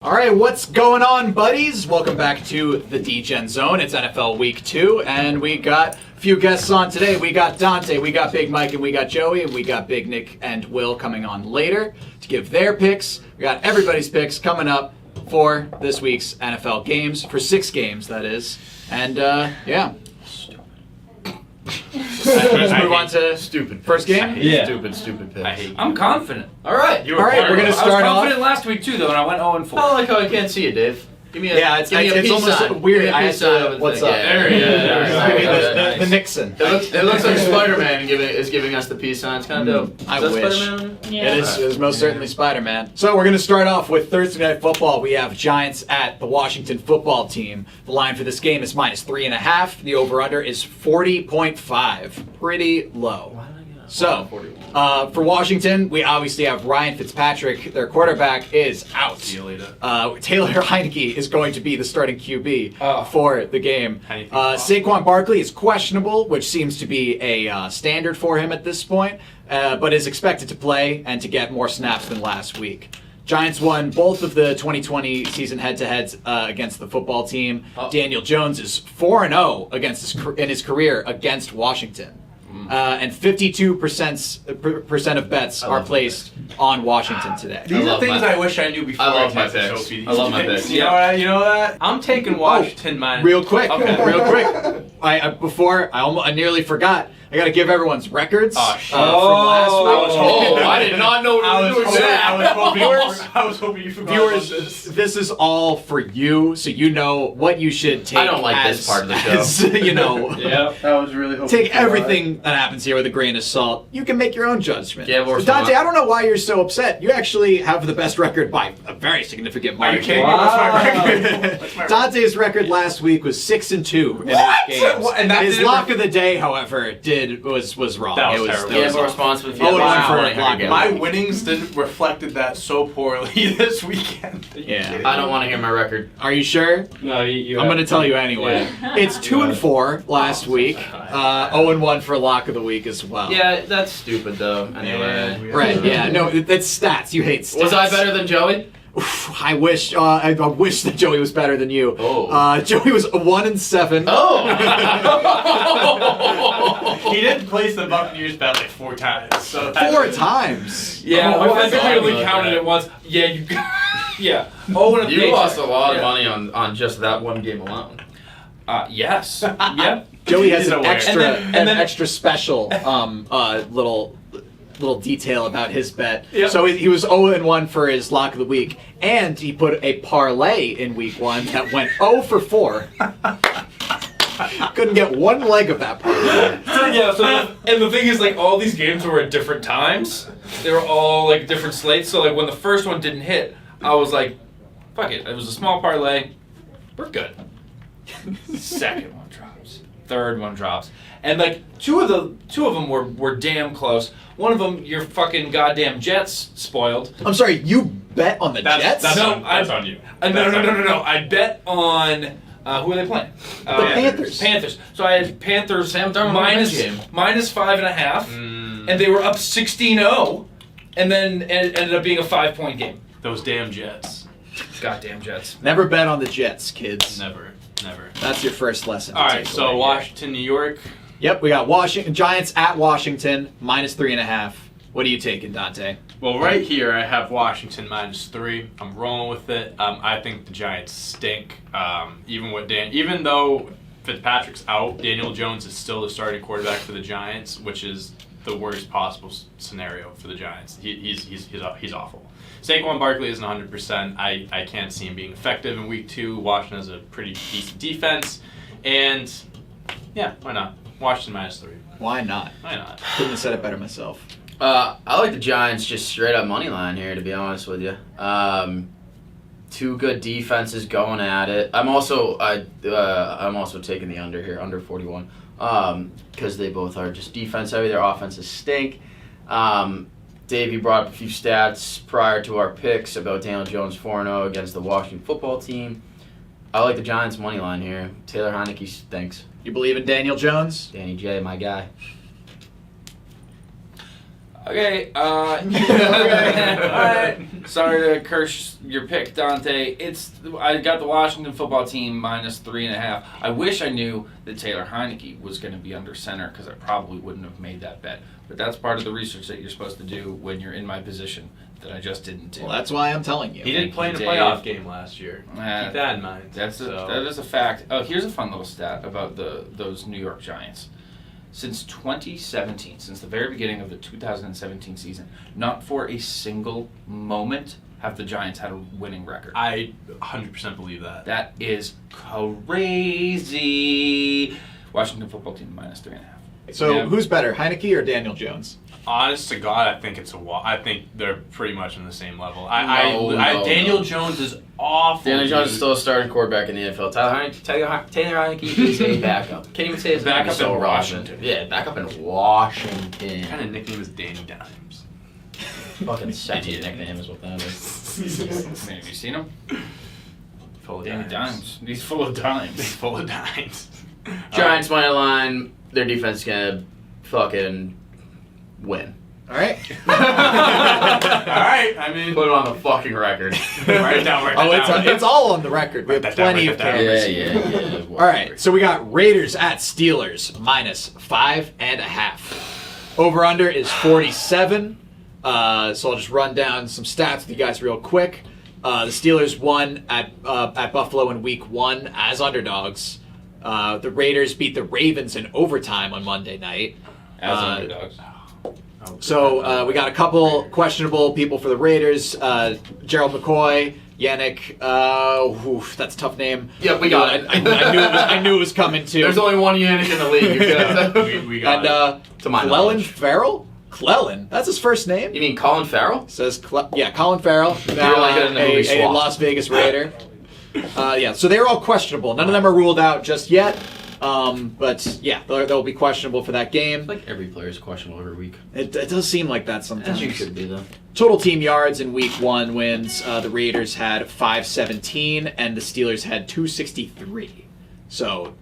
All right, what's going on, buddies? Welcome back to the Degenzone. It's NFL Week 2, and we got a few guests on today. We got Dante, we got Big Mike, and we got Joey, and we got Big Nick and Will coming on later to give their picks. We got everybody's picks coming up for this week's NFL games, for 6 games, that is. And, yeah. Let's move on to stupid first game. Stupid picks. I'm confident. All right, all right. We're gonna start I was off. confident last week too, though, and I went 0-4. I like how I can't see you, Dave. Give me a it's peace almost sign. weird. Give me a I peace had to. sign. What's up? There he is. The Nixon. It looks like Spider-Man is giving us the peace sign. It's kind of dope. I Is that wish. Spider-Man? Yeah. It is most certainly Spider-Man. So we're going to start off with Thursday Night Football. We have Giants at the Washington Football Team. The line for this game is -3.5. The over-under is 40.5. Pretty low. So, for Washington, we obviously have Ryan Fitzpatrick. Their quarterback is out. See you later. Taylor Heineke is going to be the starting QB for the game. How do you think Saquon Barkley is questionable, which seems to be a standard for him at this point, but is expected to play and to get more snaps than last week. Giants won both of the 2020 season head-to-heads against the football team. Daniel Jones is 4-0 in his career against Washington. And 52% of bets are placed on Washington today. These are things I wish I knew before I love my texted picks. Sophie. I love my picks. You know what? I'm taking Washington minus. Real quick, Okay. real quick. I nearly forgot. I got to give everyone's records from last week. I did not know what you were doing. I was hoping you forgot Viewers, about this. this is all for you, so you know what you should take. I don't like this part of the show. You know, Yeah, I was really hoping. take everything that happens here with a grain of salt. You can make your own judgment. Yeah, we're Dante, smart. I don't know why you're so upset. You actually have the best record by a very significant Are you margin. kidding me? What's my record? What's my record? Dante's record last week was 6-2 in What? his games. And that his didn't lock of the day, however, was wrong. That was it terrible. Yeah, was we're awful. responsible for Oh, the wow. for Lock it. My winnings didn't reflected that so poorly this weekend. Yeah. I don't want to hear my record. Are you sure? No, you I'm going to tell you anyway. It's 2-4 last week. 0-1 for lock of the week as well. Yeah, that's stupid though. Anyway. Right. Yeah. No, that's stats. You hate stats. Was I better than Joey? Oof, I wish that Joey was better than you. Oh. Joey was 1-7. Oh. He did place the Buccaneers bet like 4 times. So 4 times. Yeah, Oh, I think we only okay. counted it once. Yeah, you. Yeah. Oh, and a You paycheck. lost a lot of Yeah. money on just that one game alone. Yes. Yep. Joey has He's an aware. extra, And then- extra special little detail about his bet. Yep. So he was 0-1 for his lock of the week, and he put a parlay in week 1 that went 0 for 4. Couldn't get one leg of that parlay. And the thing is, like, all these games were at different times. They were all, like, different slates. So, like, when the first one didn't hit, I was like, fuck it. It was a small parlay. We're good. Second one drops. Third one drops. And, like, two of them were damn close. One of them, your fucking goddamn Jets spoiled. I'm sorry, you bet on the Jets? That's No, on you. No. I bet on... who are they playing? The Panthers. Panthers. So I had Panthers Sam Darnold won the game. -5.5, and they were up 16-0, and then it ended up being a 5-point game. Those damn Jets. Goddamn Jets. Never bet on the Jets, kids. Never. That's your first lesson. to All take right, so away here. Washington, New York. Yep, we got Giants at Washington, -3.5. What are you taking, Dante? Well, right here I have Washington -3. I'm rolling with it. I think the Giants stink. Even though Fitzpatrick's out, Daniel Jones is still the starting quarterback for the Giants, which is the worst possible scenario for the Giants. He's awful. Saquon Barkley isn't 100%. I can't see him being effective in week 2. Washington has a pretty decent defense, and yeah, why not? Washington -3. Why not? Why not? Couldn't have said it better myself. I like the Giants just straight up money line here, to be honest with you. 2 good defenses going at it. I'm also taking the under here, under 41, because they both are just defense heavy. Their offenses stink. Dave, you brought up a few stats prior to our picks about Daniel Jones 4-0 against the Washington football team. I like the Giants money line here. Taylor Heineke stinks. You believe in Daniel Jones? Danny J, my guy. Okay, alright. Sorry to curse your pick, Dante. I got the Washington football team -3.5. I wish I knew that Taylor Heineke was going to be under center because I probably wouldn't have made that bet. But that's part of the research that you're supposed to do when you're in my position that I just didn't do. Well, that's why I'm telling you. He didn't play in a playoff game last year. Keep that in mind. That is a fact. Oh, here's a fun little stat about those New York Giants. Since 2017, since the very beginning of the 2017 season, not for a single moment have the Giants had a winning record. I 100% believe that. That is crazy. Washington football team -3.5. So who's better, Heineke or Daniel Jones? Honest to God, I think it's I think they're pretty much on the same level. Daniel Jones is awful. Daniel Jones is still a starting quarterback in the NFL. Taylor Heineke is a backup. Can't even say his Backup so in Washington. Yeah, backup in Washington. Kind of nickname is Danny Dimes. Fucking sexy nickname is what that is. Have you seen him? Full of Danny dimes. Dimes. He's full of dimes. He's full of dimes. Giants money line. Their defense is gonna fucking win. All right. All right. I mean, Put it on the fucking record. write it down. It's all on the record. We have Write that down, plenty write of that down. cameras. Yeah. All right, so we got Raiders at Steelers -5.5. Over under is 47. So I'll just run down some stats with you guys real quick. The Steelers won at Buffalo in Week 1 as underdogs. The Raiders beat the Ravens in overtime on Monday night. As underdogs. So we got a couple questionable people for the Raiders. Gerald McCoy, Yannick. That's a tough name. Yeah, we got it. I knew it was coming too. There's only one Yannick in the league. we got And to my Clellan knowledge. Farrell? Clellan? That's his first name? You mean Colin Farrell? Says Colin Farrell. Now, like it in the movie a Swap. Las Vegas Raider. So they're all questionable. None of them are ruled out just yet. But yeah, they'll be questionable for that game. Like every player is questionable every week. It does seem like that sometimes. As you should be, though. Total team yards in Week 1 wins. The Raiders had 517 and the Steelers had 263. So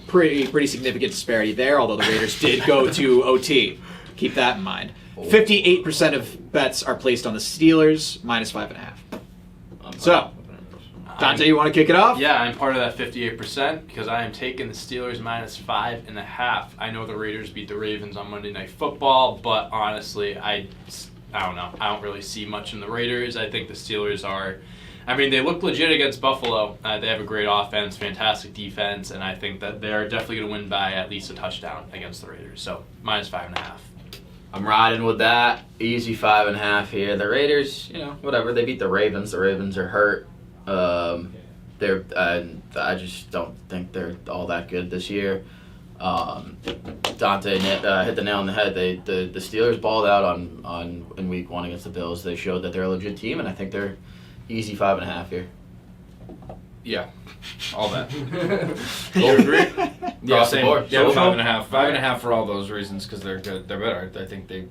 pretty significant disparity there, although the Raiders did go to OT. Keep that in mind. 58% of bets are placed on the Steelers, -5.5. So, Dante, you want to kick it off? Yeah, I'm part of that 58% because I am taking the Steelers -5.5. I know the Raiders beat the Ravens on Monday Night Football, but honestly, I don't know. I don't really see much in the Raiders. I think the Steelers are... I mean, they look legit against Buffalo. They have a great offense, fantastic defense, and I think that they're definitely going to win by at least a touchdown against the Raiders. So, -5.5. I'm riding with that. Easy 5.5 here. The Raiders, whatever. They beat the Ravens. The Ravens are hurt. I just don't think they're all that good this year. Dante hit the nail on the head. The Steelers balled out in Week 1 against the Bills. They showed that they're a legit team, and I think they're easy 5.5 here. Yeah, all that. You agree? Yeah, Across the same. board. Yeah, So- 5.5. 5.5 for all those reasons because they're good. They're better. I think they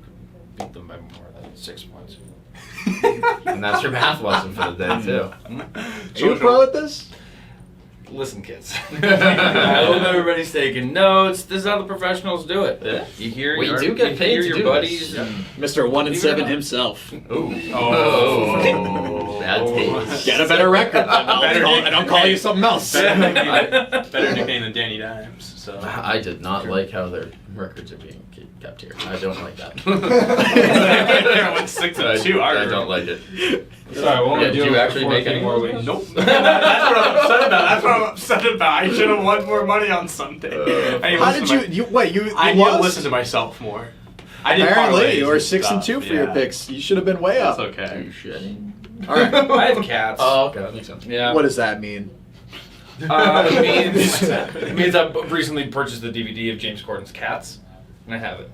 beat them by more than 6 points. And that's your math lesson for the day, too. Are you a pro at this? Listen, kids. I hope everybody's taking notes. This is how the professionals do it. Yeah. You hear We your, do get you paid hear to your do buddies. this. And Mr. 1 and Believe it or 7 not. himself. Ooh. Oh. Bad taste. Get a better record. And I'll call you something else. Better nickname than Danny Dimes. So I did not like how their records are being kept here. I don't like that. I went 6-2. I don't like it. Sorry, what Yeah, did you actually make any more wins? Nope. That's what I'm upset about. That's what I'm upset about. I should have won more money on Sunday. How did you I need to listen to myself more. I did Apparently, you were parlays and 6 and 2 stuff, for your yeah. picks. You should have been way That's up. okay. You shit. All right. I have cats. Oh, okay, that makes sense. Yeah. What does that mean? It means I've recently purchased the DVD of James Corden's Cats, and I have it.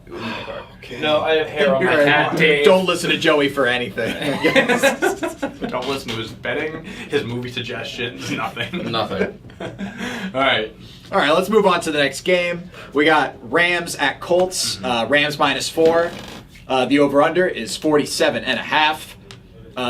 In my car. Okay. No, I have hair on my You're cat, right. Dave. Don't listen to Joey for anything. Don't listen to his betting, his movie suggestions, nothing. Nothing. All right. All right, let's move on to the next game. We got Rams at Colts. Rams -4. The over-under is 47.5.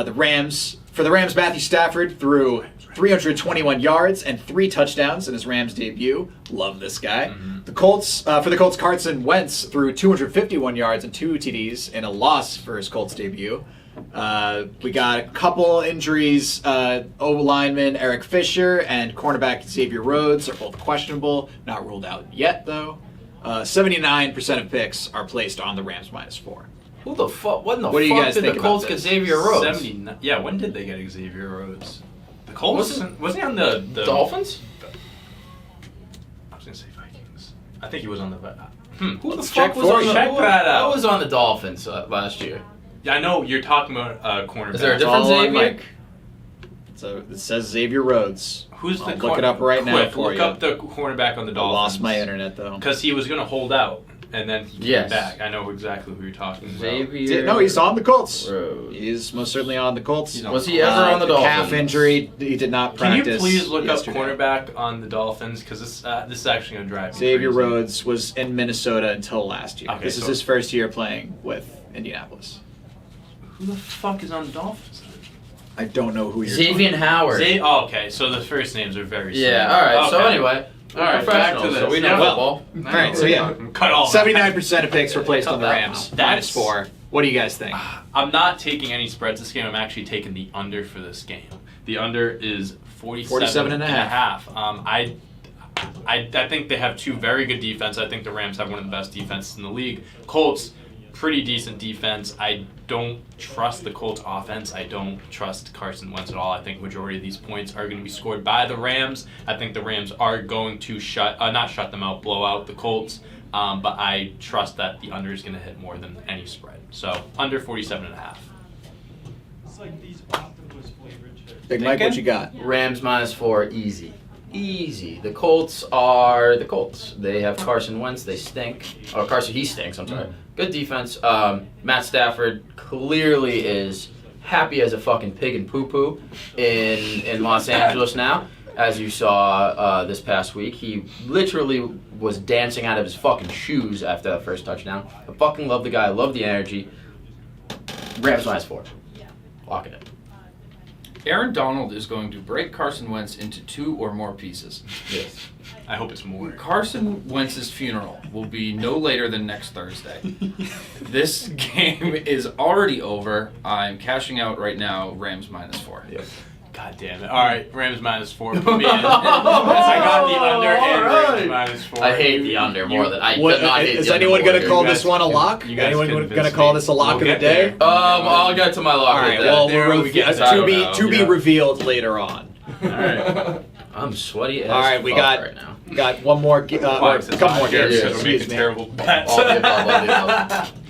The Rams For the Rams, Matthew Stafford threw 321 yards and 3 touchdowns in his Rams debut. Love this guy. The Colts, for the Colts, Carson Wentz threw 251 yards and 2 TDs in a loss for his Colts debut. We got a couple injuries. O-lineman Eric Fisher and cornerback Xavier Rhodes are both questionable. Not ruled out yet, though. 79% of picks are placed on the Rams -4. Who the fuck? What in the What do you fuck guys did think the about Colts this? get Xavier Rhodes? 79. Yeah, when did they get Xavier Rhodes? The Colts? Wasn't he on the Dolphins? I was gonna say Vikings. I think he was on the. Who the Let's fuck check was for on you. the? Check that out. I was on the Dolphins last year. Yeah, I know you're talking about cornerback. Is there a It's different all on Xavier? Mike. So it says Xavier Rhodes. Who's the I'll look it up right now quick, for look you. up the cornerback on the I Dolphins. lost my internet, though. Because he was going to hold out, and then he Yes. came back. I know exactly who you're talking about. Xavier. No, he's on the Colts. Rhodes. He's most certainly on the Colts. He's on Was he ever on the calf Dolphins? injury. He did not Can practice. you please look yesterday. up cornerback on the Dolphins? Because this is actually going to drive me Xavier crazy. Rhodes was in Minnesota until last year. Okay, This is so- his first year playing with Indianapolis. Who the fuck is on the Dolphins? I don't know who you're Xavier Howard. Oh, okay, so the first names are very Yeah. similar. All right. So Okay. anyway. All right. Back to Professionals, this. so we know Yeah. Well, football. all right, so yeah. Cut all that. 79% of picks were placed on the Cut that Rams. out. That's- -4. What do you guys think? I'm not taking any spreads this game. I'm actually taking the under for this game. The under is 47 and a half. I think they have 2 very good defense. I think the Rams have one of the best defenses in the league. Colts, pretty decent defense. I don't trust the Colts offense. I don't trust Carson Wentz at all. I think majority of these points are going to be scored by the Rams. I think the Rams are going to not shut them out, blow out the Colts. But I trust that the under is going to hit more than any spread. So under 47 and a half. It's like these octopus flavored chips. Big Mike, what you got? Rams -4, easy. Easy. The Colts are the Colts. They have Carson Wentz. They stink. Oh, Carson, he stinks. I'm sorry. Good defense. Matt Stafford clearly is happy as a fucking pig in poo-poo in Los Angeles now. As you saw this past week, he literally was dancing out of his fucking shoes after that first touchdown. I fucking love the guy. I love the energy. Rams -4. Lock it in. Aaron Donald is going to break Carson Wentz into 2 or more pieces. Yes. I hope it's more. Carson Wentz's funeral will be no later than next Thursday. This game is already over. I'm cashing out right now, Rams -4. Yep. God damn it. All right, Rams -4. Put me in. I got the under and Rams -4. I hate the under more than I What, could not hate is the under anyone more, going to dude. call You this guys one a can- lock? you guys Anyone convinced going to call me. this a lock We'll of the get day? there. I'll get to my lock All of right. the day. Well, there we'll we get to to be it. to be Yeah. revealed later on. All right. I'm sweaty as All right, we fuck got right now. got one more, or a couple more games. Yeah, We're Excuse making me. terrible bets. All the above, all the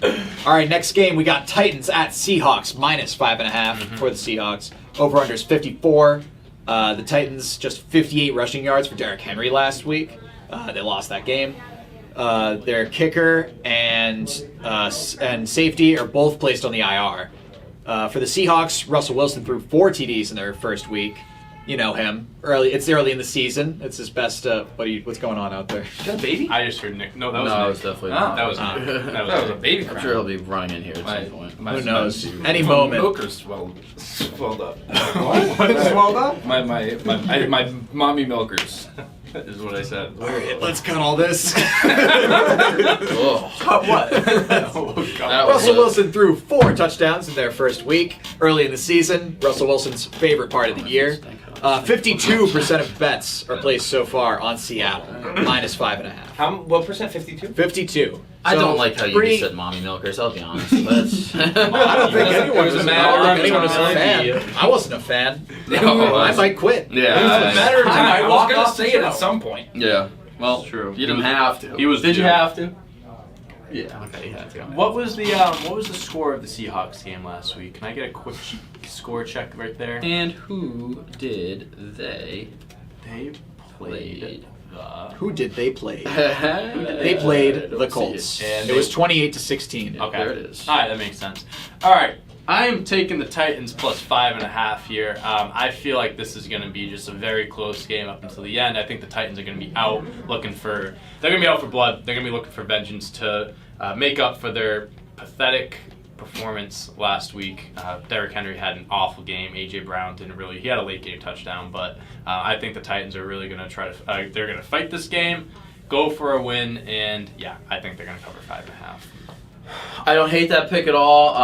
above. All right, next game we got Titans at Seahawks -5.5 for the Seahawks. Over under is 54. The Titans just 58 rushing yards for Derrick Henry last week. They lost that game. Their kicker and safety are both placed on the IR. For the Seahawks, Russell Wilson threw 4 TDs in their first week. You know him. It's early in the season. It's his best. What's going on out there? Is that a baby? I just heard Nick. No, that was No, Nick. it was definitely Ah, not. That was Ah. Nick. That was a Nick. baby I'm cry. sure he'll be running in here at My- some point. my- Who knows? my- Any my moment. Milker's swelled up. What's swelled up? My mommy milkers is what I said. Let's cut all this. Oh. What? That was Russell a- Wilson threw 4 touchdowns in their first week early in the season. Russell Wilson's favorite part of the year. 52% of bets are placed so far on Seattle, -5.5. What percent? 52? 52. I So, don't like how you pretty- just said mommy milkers, I'll be honest. That's I don't think anyone It was was, a I matter don't think of anyone was a time. fan. I wasn't a fan. No, I might quit. Yeah. It was a matter of time. I was walk going to off the say it show. at some point. Yeah. Well, True. you didn't have to. He was. Did you yeah. have to? Yeah. Okay, you had to. What was the score of the Seahawks game last week? Can I get a quick score check right there? And who did they They played the. Who did they play? They They played the Colts. And It was 28-16. Okay. There it is. All right, that makes sense. All right, I am taking the Titans +5.5 here. I feel like this is going to be just a very close game up until the end. I think the Titans are going to be out looking for. They're going to be out for blood. They're going to be looking for vengeance to make up for their pathetic performance last week. Derrick Henry had an awful game. A.J. Brown he had a late game touchdown, but I think the Titans are really going to try to, they're going to fight this game, go for a win, and I think they're going to cover 5.5. I don't hate that pick at all.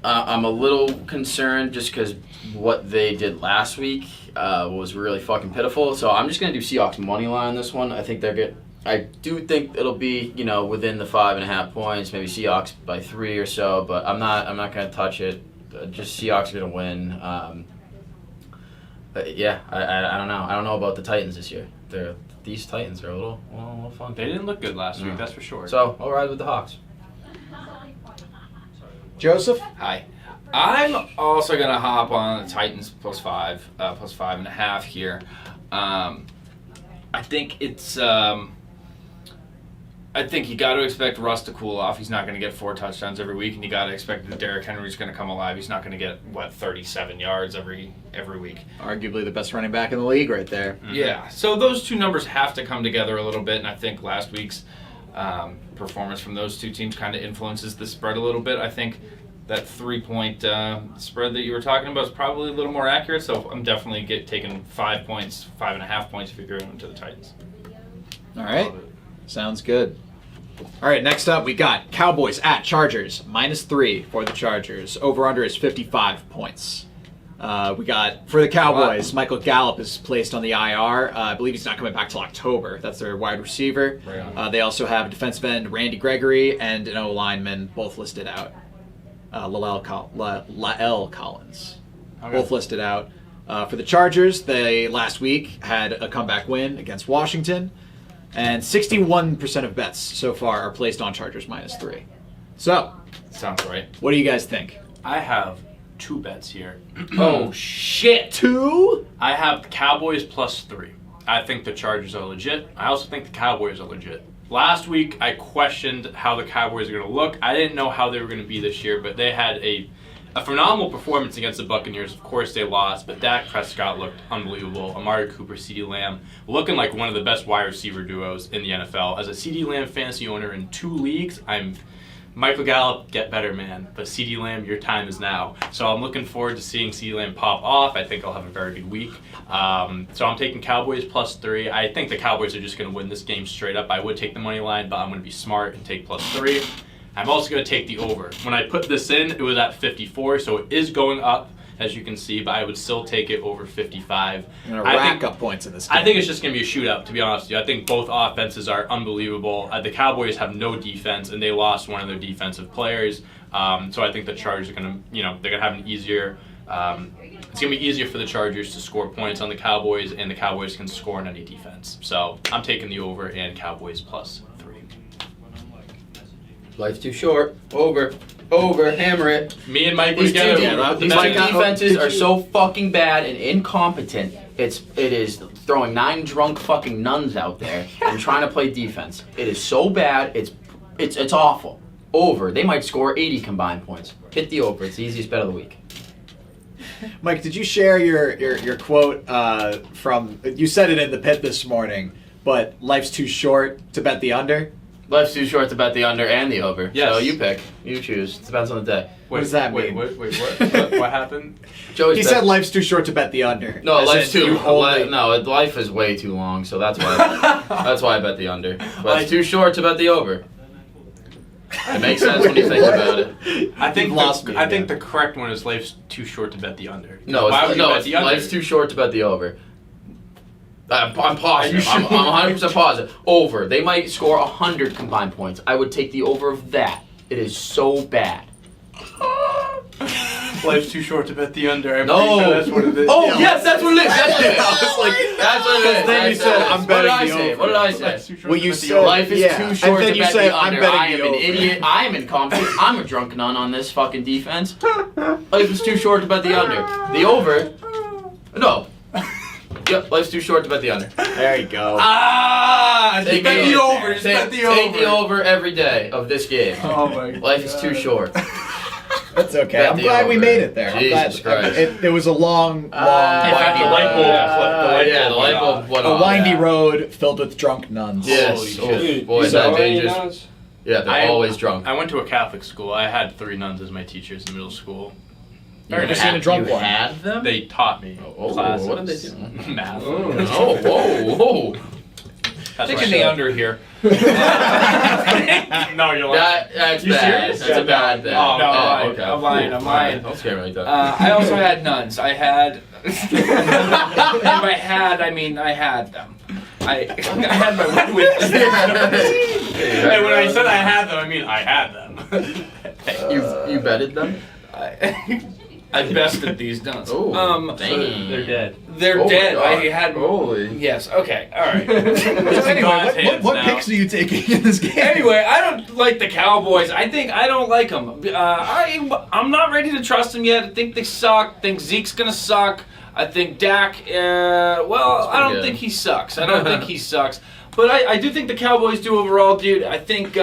I'm a little concerned just because what they did last week was really fucking pitiful. So I'm just gonna do Seahawks money line this one. I think they're good. I do think it'll be within the 5.5 points, maybe Seahawks by 3 or so. But I'm not gonna touch it. Just Seahawks are gonna win. But I don't know. I don't know about the Titans this year. These Titans are a little fun. They didn't look good last week, that's for sure. So I'll ride with the Hawks. Joseph? Hi. I'm also going to hop on the Titans plus 5.5 here. I think it's... I think you got to expect Russ to cool off. He's not going to get 4 touchdowns every week, and you got to expect that Derrick Henry's going to come alive. He's not going to get 37 yards every week. Arguably the best running back in the league right there. Mm-hmm. Yeah. So those two numbers have to come together a little bit, and I think last week's performance from those two teams kind of influences the spread a little bit. I think that 3-point spread that you were talking about is probably a little more accurate, so I'm definitely taking 5 points, 5.5 points if you're going to the Titans. All right. Sounds good. All right, next up we got Cowboys at Chargers, -3 for the Chargers. Over-under is 55 points. We got, for the Cowboys, Michael Gallup is placed on the IR. I believe he's not coming back till October. That's their wide receiver. They also have defensive end Randy Gregory and an O-lineman, both listed out. Lael Collins. Okay. Both listed out. For the Chargers, they last week had a comeback win against Washington. And 61% of bets so far are placed on Chargers -3. So, Sounds right. what do you guys think? I have 2 bets here. Oh shit! 2? I have Cowboys +3. I think the Chargers are legit. I also think the Cowboys are legit. Last week, I questioned how the Cowboys are going to look. I didn't know how they were going to be this year, but they had a phenomenal performance against the Buccaneers. Of course, they lost, but Dak Prescott looked unbelievable. Amari Cooper, CeeDee Lamb, looking like one of the best wide receiver duos in the NFL. As a CeeDee Lamb fantasy owner in 2 leagues, I'm Michael Gallup, get better, man. But CeeDee Lamb, your time is now. So I'm looking forward to seeing CeeDee Lamb pop off. I think I'll have a very good week. So I'm taking Cowboys +3. I think the Cowboys are just going to win this game straight up. I would take the money line, but I'm going to be smart and take +3. I'm also going to take the over. When I put this in, it was at 54, so it is going up, as you can see, but I would still take it over 55. You're going to rack up points in this game. I think it's just going to be a shootout, to be honest with you. I think both offenses are unbelievable. The Cowboys have no defense, and they lost one of their defensive players. So I think the Chargers are going to, they're going to have an easier... it's going to be easier for the Chargers to score points on the Cowboys, and the Cowboys can score on any defense. So I'm taking the over and Cowboys +3. Life's too short. Over, hammer it. Me and Mike These two together. defenses are so fucking bad and incompetent. It is throwing 9 drunk fucking nuns out there and trying to play defense. It is so bad. It's awful. Over. They might score 80 combined points. Hit the over. It's the easiest bet of the week. Mike, did you share your quote from... You said it in the pit this morning, but life's too short to bet the under? Life's too short to bet the under and the over. Yes. So you pick. You choose. It depends on the day. What does that mean? Wait, what happened? He said life's too short to bet the under. No, As life's in too. you only- Life is way too long, so that's why. That's why I bet the under. But it's too short to bet the over. It makes sense when you think about it. I think You've lost me I think again. the correct one is life's too short to bet the under. No, Why would you bet it's the under? life's too short to bet the over. I'm positive. I'm 100% positive. Over. They might score 100 combined points. I would take the over of that. It is so bad. Life's too short to bet the under. I'm No. pretty sure that's what it is. Oh, yes, that's what it is. That's what it is. I was like, That's what it is. then you said, I'm betting the over. What did I say? Life's too short Well, to you bet the said- over. Life is Yeah. too And short then to you bet said, the I'm under. betting I am the an over. idiot. I am incompetent. I'm a drunk nun on this fucking defense. Life is too short to bet the under. The over. No. Yep, life's too short to bet the under. There you go. Just Take bet the over. Just Take, bet the over. take the over every day of this game. Oh my God. Life is too short. That's okay. Bet I'm the glad we over. made it there. Jesus Christ. It was a long, In fact, the light bulb Yeah, the light bulb went a off. windy road filled with drunk nuns. Yes. Holy Oh, shit. boy, is So- that dangerous. Yeah, they're always drunk. I went to a Catholic school. I had 3 nuns as my teachers in middle school. Never seen a drunk you one. had them? They taught me classes. What did they do? Math. Whoa. That's Taking right. the under here. No, you're lying. That's You bad. serious? That's a bad thing. Oh, No, I'm okay. lying. I'm lying. Don't scare me like that. I also had nuns. I had. And by had, I mean I had them. I had my with. Hey, when I said I had them, I mean I had them. You betted them? I bested these nuns. Oh, They're dead. They're Oh my dead. God. I had. Holy. Yes. Okay. All right. It's in God's hands What now. picks are you taking in this game? Anyway, I don't like the Cowboys. I don't like them. I'm not ready to trust them yet. I think they suck. I think Zeke's gonna suck. I think Dak. I don't good. think he sucks. I don't think he sucks. But I do think the Cowboys do overall, dude. I think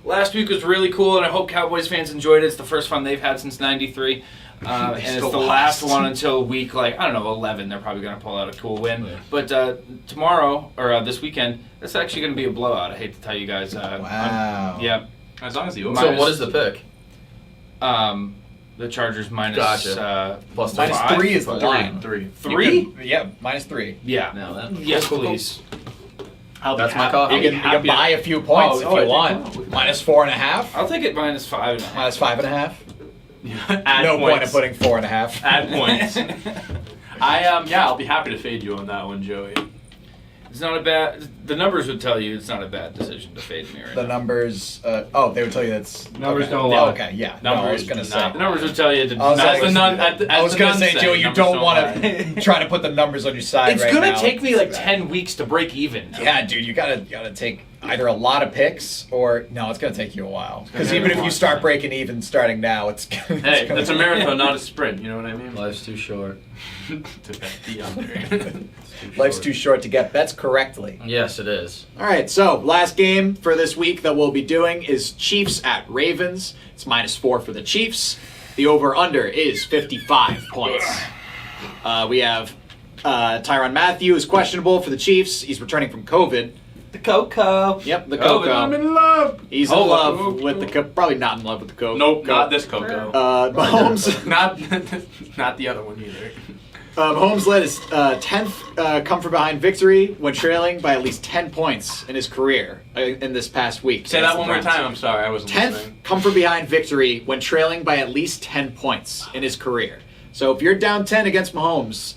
last week was really cool, and I hope Cowboys fans enjoyed it. It's the first one they've had since '93. And it's the last one until week 11. They're probably going to pull out a cool win. Yeah. But tomorrow or this weekend, it's actually going to be a blowout. I hate to tell you guys. Wow. Yeah. As long as the So over. what is the pick? The Chargers minus Gotcha. Plus Minus 5? 3 is the line. 3. 3? Yeah, minus 3. Yeah. No, that- Yes, please. I'll be That's my happy- coffee. I'll You be can happy buy a few points if I you think want. so. Minus 4.5. I'll take it minus 5.5. Minus 5.5. Add No point in points. putting 4.5. Add points. I'll be happy to fade you on that one, Joey. It's not a bad. The numbers would tell you it's not a bad decision to fade me right The now. numbers. They would tell you that's. Numbers okay. don't lie. Okay, yeah. No, I was Numbers gonna do say. not The numbers would tell you to. I was That's like- the nun. I was gonna say, Joe, you don't want to try to put the numbers on your side It's right gonna now. take me like 10 weeks to break even. Yeah, dude, you gotta take either a lot of picks or no, it's gonna take you a while. Because gonna even take if a you long start time. breaking even starting now, it's gonna. Hey, that's a marathon, not a sprint. You know what I mean? Life's too short. To bet the under. Life's too short to get bets correctly. Yes, it is. All right, so last game for this week that we'll be doing is Chiefs at Ravens. It's minus 4 for the Chiefs. The over/under is 55 points. We have Tyrann Mathieu is questionable for the Chiefs. He's returning from COVID. The Coco. Yep, the Oh, Coco. I'm in love. He's in Oh, love Coco. with the probably not in love with the Coco. Nope, not this Coco. Mahomes. Not the other one either. Mahomes led his 10th come from behind victory when trailing by at least 10 points in his career in this past week. Say that one more time. I'm sorry, I wasn't 10th listening. come from behind victory when trailing by at least 10 points in his career. So if you're down 10 against Mahomes,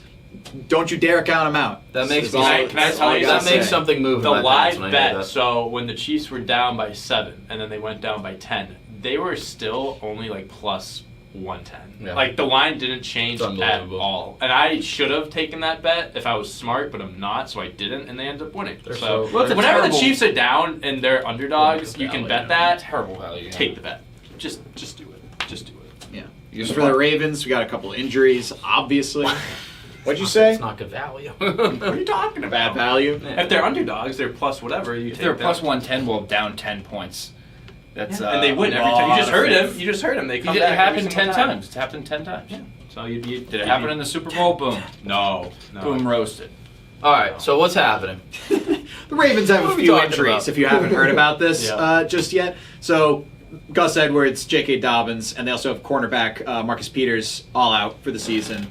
don't you dare count him out. That makes That's me. all- Can I that's tell all you I gotta That makes say. something move. The in my live pants when I hear bet. that. So when the Chiefs were down by 7 and then they went down by 10, they were still only like plus 110. Yeah. Like the line didn't change It's at unbelievable. all. And I should have taken that bet if I was smart, but I'm not, so I didn't, and they ended up winning. They're So so- Well, whenever terrible- the Chiefs are down and they're underdogs, you can bet that. Terrible value. Take the bet. Just do it. Just do it. Yeah. Just for the Ravens, we got a couple injuries, obviously. What'd you say? It's not good value. What are you talking about? Bad value. If they're underdogs, they're plus whatever. You If take they're them. plus 110, well, down 10 points. That's and they win every time. You just heard him. You just heard him. They come It back. every happened single 10 time. times. It's happened 10 times. So you'd be. Did it happen in the Super Bowl? Boom. No. Boom, roasted. All right. So what's happening? The Ravens have What a are we few talking injuries, about? if you haven't heard about this Yeah. just yet. So, Gus Edwards, J.K. Dobbins, and they also have cornerback Marcus Peters all out for the season.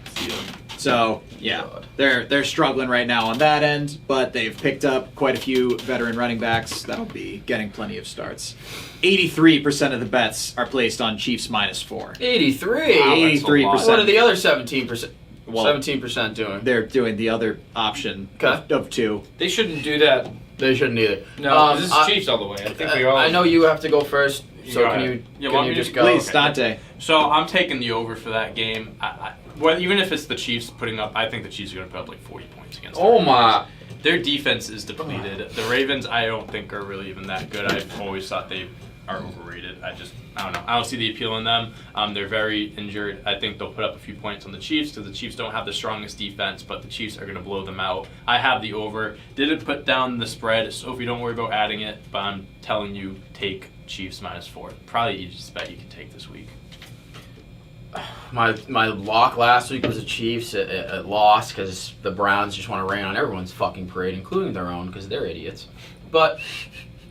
So, yeah, God. they're struggling right now on that end, but they've picked up quite a few veteran running backs that'll be getting plenty of starts. 83% of the bets are placed on Chiefs minus 4. 83. Wow, that's a 83%. What are the other 17%? Well, 17% doing. They're doing the other option Okay. of 2. They shouldn't do that. They shouldn't either. No, this is I- Chiefs all the way. I think we all. I know you have to go first. So Go can ahead. you? You Can want you me to- just go? Please, Dante. So I'm taking the over for that game. Well, even if it's the Chiefs putting up, I think the Chiefs are going to put up like 40 points against. the Oh Ravens. my! Their defense is depleted. The Ravens, I don't think are really even that good. I've always thought they are overrated. I don't know. I don't see the appeal in them. They're very injured. I think they'll put up a few points on the Chiefs because the Chiefs don't have the strongest defense, but the Chiefs are going to blow them out. I have the over. Didn't put down the spread, so if you don't worry about adding it, but I'm telling you, take Chiefs minus 4. Probably the easiest bet you can take this week. My lock last week was the Chiefs. It lost because the Browns just want to rain on everyone's fucking parade, including their own, because they're idiots. But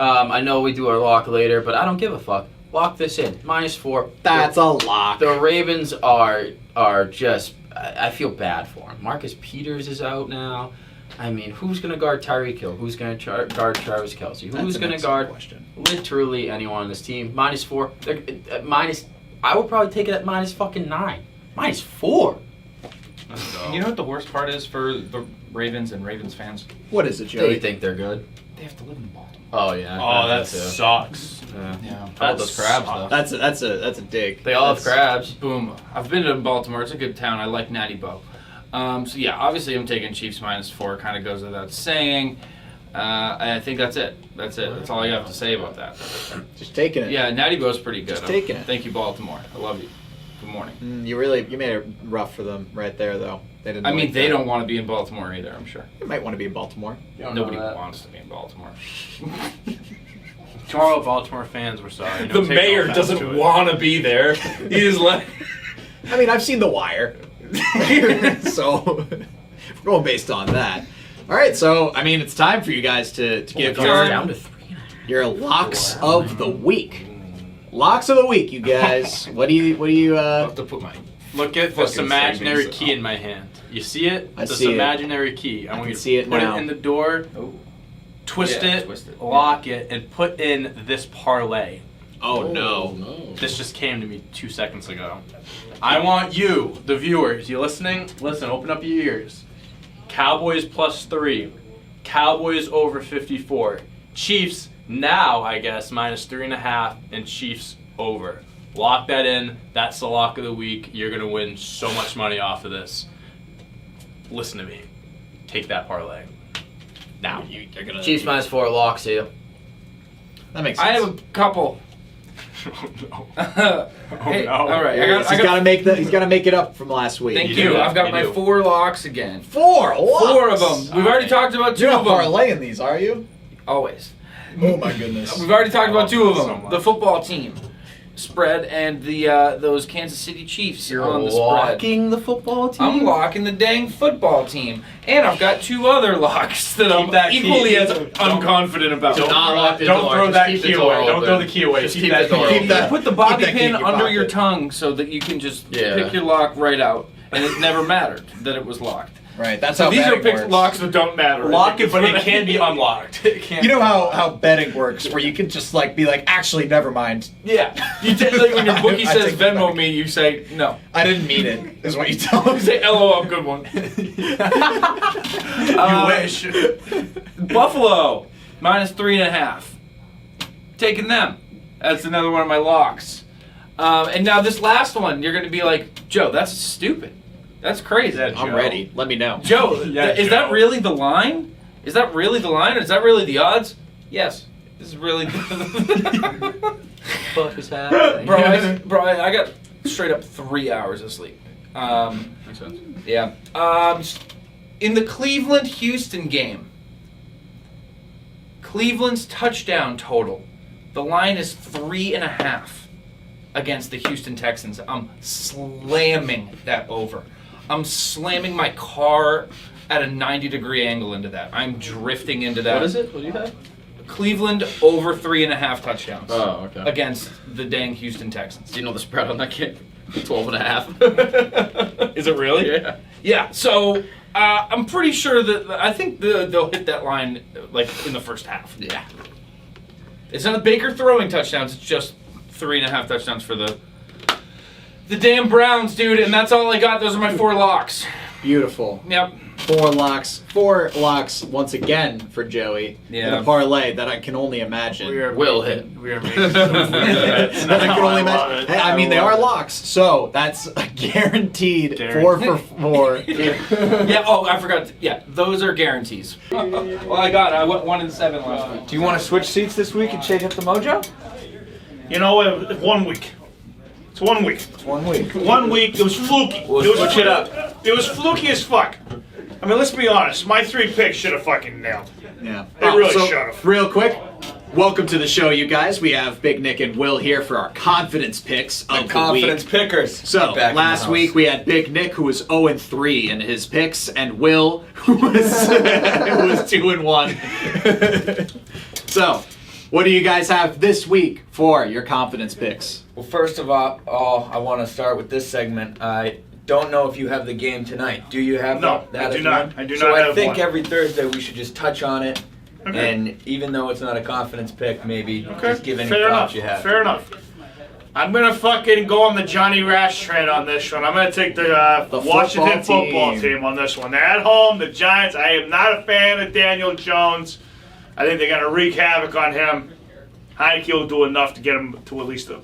I know we do our lock later, but I don't give a fuck. Lock this in. -4. That's a lock. The Ravens are just. I feel bad for him. Marcus Peters is out now. I mean, who's going to guard Tyreek Hill? Who's going to guard Travis Kelce? Who's going to guard literally anyone on this team? -4. I would probably take it at -9. -4. You know what the worst part is for the Ravens and Ravens fans? What is it, They Joey? think they're good. They have to live in Baltimore. Oh yeah. Oh, that too. sucks. Yeah. How about those crabs though? That's a dig. They all have crabs. Boom. I've been to Baltimore. It's a good town. I like Natty Bo. So yeah, obviously I'm taking Chiefs -4. Kind of goes without saying. I think that's it. That's all I have to say about that. Just taking it. Yeah, Natty Bo's pretty good. Just taking it. Thank you, Baltimore. I love you. Good morning. You made it rough for them right there, though. They didn't. I mean, like they that. don't want to be in Baltimore either. I'm sure. They might want to be in Baltimore. Nobody wants to be in Baltimore. To all Baltimore fans, we're sorry. The mayor doesn't want to be there. He is like, I mean, I've seen The Wire, so we're going based on that. All right, so I mean, it's time for you guys to give Down to 3.5. your locks of the week. Locks of the week, you guys. What do you? I have to put my. Look at this Fucking imaginary savings. key in my hand. You see it? I This see it. imaginary key. I want can you to see it put now. it in the door, twist Yeah, it, twist it. lock it, and put in this parlay. Oh no! This just came to me 2 seconds ago. I want you, the viewers, you listening? Listen, open up your ears. Cowboys +3. Cowboys over 54. Chiefs now, I guess, -3.5, and Chiefs over. Lock that in. That's the lock of the week. You're going to win so much money off of this. Listen to me. Take that parlay. Now. You're gonna. Chiefs -4 lock, see ya. That makes sense. I have a couple. Oh, Hey, no. all right. He's got to make that. He's got to make it up from last week. Thank You you. do. I've got You my do. 4 locks again. 4 locks. 4 of them. We've already talked about 2 You're of not them. parlaying these, are you? Always. Oh my goodness. We've already talked about 2 of So them. much. The football team spread and the those Kansas City Chiefs You're on the spread. locking the football team. I'm locking the dang football team. And I've got 2 other locks that I'm that key. equally as Don't- unconfident about. Don't lock the Don't door. throw Just that keep the key door away. Don't open. throw the key away. Just Keep keep that the door key. open. that- Put the bobby keep that key pin in your under your pocket. tongue so that you can just Yeah. pick your lock right out. And it never mattered that it was locked. Right. That's So how these are betting picked works. locks that don't matter. Lock it, but it can be unlocked. It can You know how betting works, where you can just like be like, actually, never mind. Yeah. You take, like when your bookie I says take that Venmo back. me, you say no. I didn't mean it. Is what you tell them. You say LOL, good one. You wish. Buffalo -3.5. Taking them. That's another one of my locks. And now this last one, you're going to be like, Joe, that's stupid. That's crazy. Yeah, I'm Joe. ready. Let me know. Joe, Yeah, is Joe. that really the line? Is that really the line? Or is that really the odds? Yes. This is really. Fuck is happening? Bro, I got straight up 3 hours of sleep. Makes sense. Yeah. In the Cleveland-Houston game, Cleveland's touchdown total, the line is 3.5 against the Houston Texans. I'm slamming that over. I'm slamming my car at a 90-degree angle into that. I'm drifting into that. What is it? What do you have? Cleveland over 3.5 touchdowns Oh, okay. against the dang Houston Texans. Do you know the spread on that game? 12.5. Is it really? Yeah. Yeah, so I'm pretty sure that I think they'll hit that line like in the first half. Yeah. It's not Baker throwing touchdowns; it's just 3.5 touchdowns for the damn Browns, dude. And that's all I got. Those are my 4 locks. Beautiful. Yep. 4 locks. 4 locks once again for Joey. Yeah. And a parlay that I can only imagine. Will hit. We are making that I can only imagine. Hey, I mean, they are locks, so that's a guaranteed 4 for 4. Yeah. Oh, I forgot. Those are guarantees. Well, I went 1 and 7 last week. Do you want to switch seats this week and change up the mojo? You know, 1 week. It's 1 week. 1 week. 1 week, it was fluky. We'll it was switch it up. It was fluky as fuck. I mean, let's be honest. My 3 picks should have fucking nailed it. Yeah. They really so, should've. Real quick, welcome to the show, you guys. We have Big Nick and Will here for our confidence picks of the week. pickers. So, Back in the last house. week we had Big Nick, who was 0-3 in his picks, and Will, who was 2-1. So, What do you guys have this week for your confidence picks? Well, first of all, I want to start with this segment. I don't know if you have the game tonight. Do you have No, that? I do as not. one? I do so not I have think one. every Thursday we should just touch on it. Okay. And even though it's not a confidence pick, maybe Okay. just give any Fair thoughts enough. you have. Fair enough. I'm gonna fucking go on the Johnny Rash train on this one. I'm gonna take the Washington football team on this one. They're at home. The Giants. I am not a fan of Daniel Jones. I think they're gonna wreak havoc on him. Heineke will do enough to get him to at least a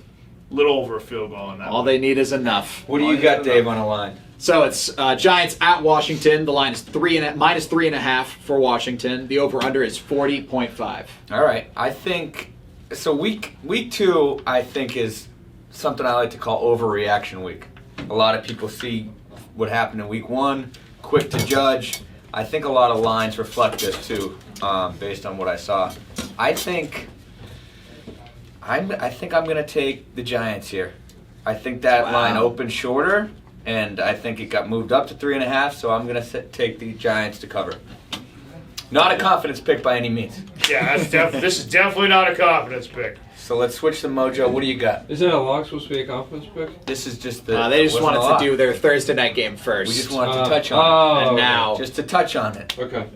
little over a field goal on that. All they need is enough. What do you got, Dave, on the line? So it's Giants at Washington. The line is minus 3.5 for Washington. The over/under is 40.5. All right. I think so. Week 2, I think, is something I like to call overreaction week. A lot of people see what happened in week 1, quick to judge. I think a lot of lines reflect this too, based on what I saw. I think I'm going to take the Giants here. I think that line opened shorter, and I think it got moved up to 3.5. So I'm going to take the Giants to cover. Not a confidence pick by any means. Yeah, this is definitely not a confidence pick. So let's switch to Mojo. What do you got? Isn't a lock supposed to be a confidence pick? This is just the. They just wasn't a wanted lot. to do their Thursday night game first. We just wanted to touch on and okay. now, it. Just to touch on it. Okay.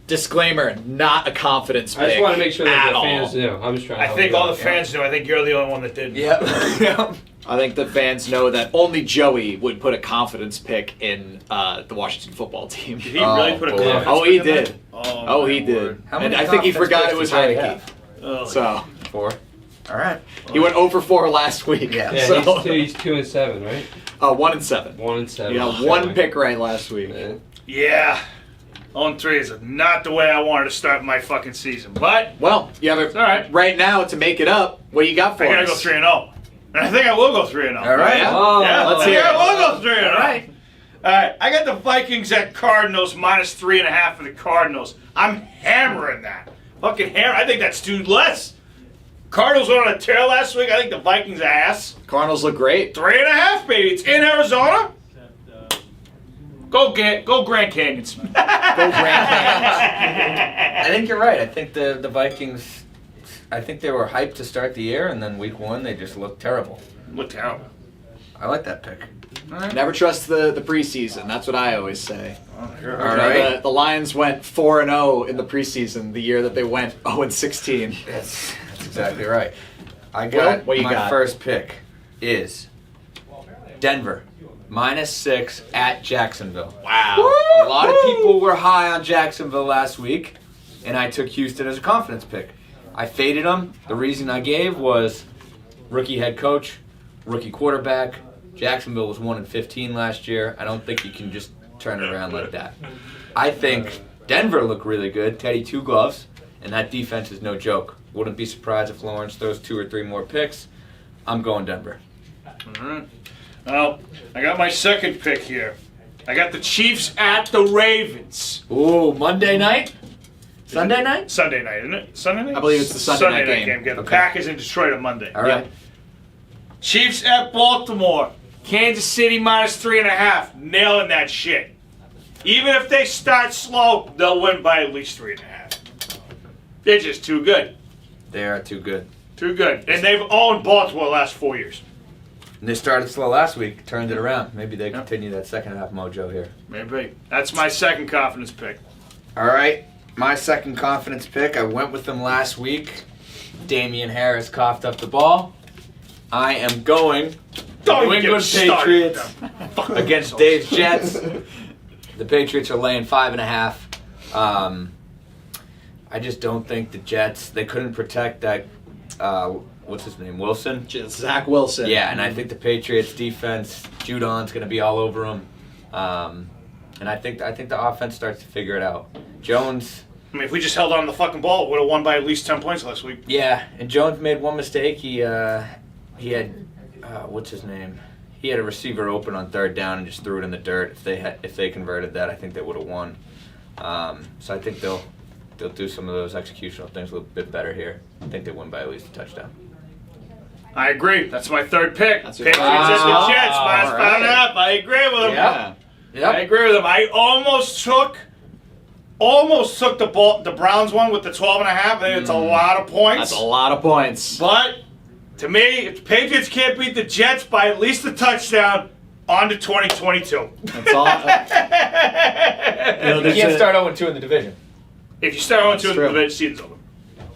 disclaimer, not a confidence pick. I just want to make sure that at the fans all. know. I'm just trying to I help think you all out. the fans do. I think you're the only one that didn't. Yep. I think the fans know that only Joey would put a confidence pick in the Washington football team. Did he really put a boy. confidence Oh, he pick in did. there? Oh, he my did. word. How And many I think he confidence forgot picks it was does Joey Heineke. have? Oh, So 4. All right. he went 0-4 last week. Yeah. Yeah, So, he's 2-7, right? 1-7. 1-7. You got one pick right last week. Man. yeah. 0-3 is not the way I wanted to start my fucking season. But Well, you have all right. right now to make it up. What you got for I gotta us? go 3-0. And I think I will go 3-0. All right. Yeah? Oh, Yeah, let's I hear think it. I will go 3-0. All right. All right. I got the Vikings at Cardinals minus 3.5 for the Cardinals. I'm hammering that. Fucking hammer. I think that's too less. Cardinals went on a tear last week. I think the Vikings ass. Cardinals look great. 3.5, baby. It's in Arizona. Go Grand Canyons. Go Grand I think you're right. I think the Vikings. I think they were hyped to start the year, and then week 1 they just looked terrible. Look terrible. I like that pick. Never trust the preseason. That's what I always say. All You know, right. the Lions went 4-0 in the preseason the year that they went 0-16. That's exactly right. I Will, got what you my got? first pick is Denver minus 6 at Jacksonville. Wow. A lot of people were high on Jacksonville last week, and I took Houston as a confidence pick. I faded them. The reason I gave was rookie head coach, rookie quarterback. Jacksonville was 1-15 last year. I don't think you can just turn it around like that. I think Denver looked really good. Teddy 2 gloves, and that defense is no joke. Wouldn't be surprised if Lawrence throws 2 or 3 more picks. I'm going Denver. All right. Well, I got my second pick here. I got the Chiefs at the Ravens. Ooh, Monday night? Sunday night? Sunday night, isn't it? Sunday night? I believe it's the Sunday night game. Yeah, the Okay. Packers in Detroit on Monday. All right. Chiefs at Baltimore. Kansas City minus 3.5. Nailing that shit. Even if they start slow, they'll win by at least 3.5. They're just too good. They are too good. Too good. And they've owned Baltimore the last 4 years. And they started slow last week, turned it around. Maybe they continue that second half mojo here. Maybe. That's my second confidence pick. All right, my second confidence pick. I went with them last week. Damian Harris coughed up the ball. I am going Don't New get England started. Patriots against Dave's Jets. The Patriots are laying 5.5. I just don't think the Jets. They couldn't protect that. What's his name? Wilson. Zach Wilson. Yeah, and I think the Patriots defense, Judon's going to be all over them, and I think the offense starts to figure it out. Jones, I mean, if we just held on the fucking ball, it would have won by at least 10 points last week. yeah, and Jones made one mistake. He had what's his name? He had a receiver open on third down and just threw it in the dirt. If they converted that, I think they would have won. So I think they'll do some of those executional things a little bit better here. I think they win by at least a touchdown. I agree. That's my third pick. That's your Patriots at Wow. the Jets minus All right. 5.5. I agree with him. Yeah. I agree with him. I almost took almost took the Browns one with the 12.5. I think it's a lot of points. That's a lot of points. But to me, if the Patriots can't beat the Jets by at least a touchdown, on to 2022. That's all. You can't start 0-2 in the division. If you start 0-2 in That's the true. division, season's over.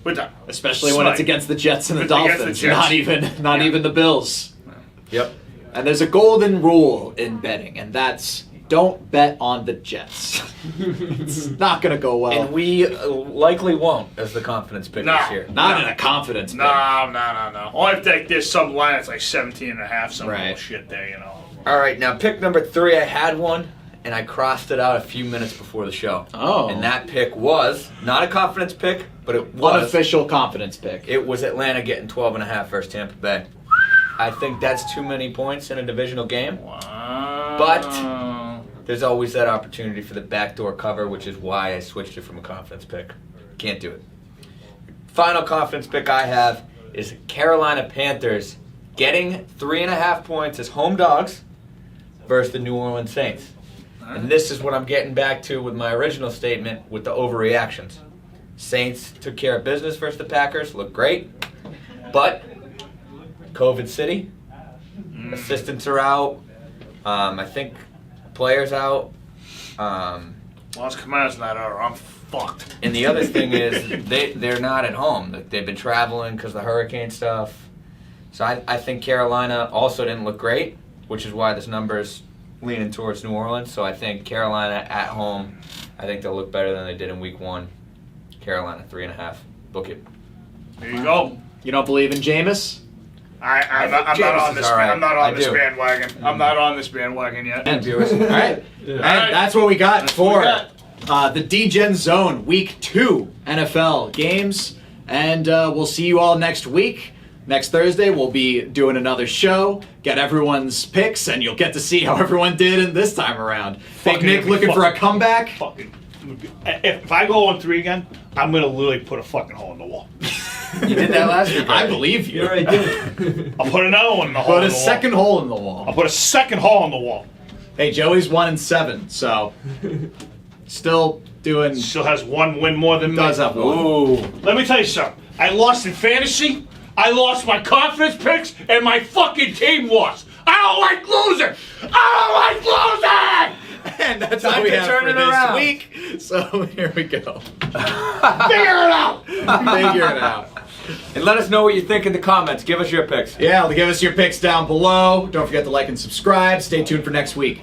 We're done. Especially when it's against the Jets and the It's against the Dolphins, Jets. not even the Bills. Yep. And there's a golden rule in betting, and that's don't bet on the Jets. It's not going to go well. And we likely won't as the confidence pick No. this year. Not in a confidence pick. No. Only if there's some line that's like 17.5, some Right. bullshit there, you know. All right, now pick number 3. I had one, and I crossed it out a few minutes before the show. Oh. And that pick was not a confidence pick, but it was. Unofficial confidence pick. It was Atlanta getting 12.5 versus Tampa Bay. I think that's too many points in a divisional game. Wow. But there's always that opportunity for the backdoor cover, which is why I switched it from a confidence pick. Can't do it. Final confidence pick I have is Carolina Panthers getting 3.5 points as home dogs versus the New Orleans Saints. And this is what I'm getting back to with my original statement with the overreactions. Saints took care of business versus the Packers, looked great, but COVID City, assistants are out. I think players out. Once Kamara's not out, I'm fucked. And the other thing is they're not at home. They've been traveling because of the hurricane stuff. So I think Carolina also didn't look great, which is why this number is leaning towards New Orleans. So I think Carolina at home, I think they'll look better than they did in week 1. Carolina 3.5. Book it. There you go. You don't believe in Jameis? I'm not on this. I'm not on this bandwagon. I'm not on this bandwagon yet. All right. And that's what we got for the Degenzone Week 2 NFL games. And we'll see you all next week. Next Thursday, we'll be doing another show, get everyone's picks, and you'll get to see how everyone did in this time around. Big Nick looking for a comeback. If I go on 3 again, I'm going to literally put a fucking hole in the wall. You did that last week. I believe you. You already did. I'll put another one in the hole. Put a second hole in the wall. I'll put a second hole in the wall. Hey, Joey's 1-7, so still doing. Still has 1 win more than me. Does have one. Ooh. Let me tell you something. I lost in fantasy. I lost my confidence picks, and my fucking team lost. I don't like losing. I don't like losing. And that's Time all we to have turn for it this around. week. So here we go. Figure it out. Figure it out. And let us know what you think in the comments. Give us your picks. Yeah, give us your picks down below. Don't forget to like and subscribe. Stay tuned for next week.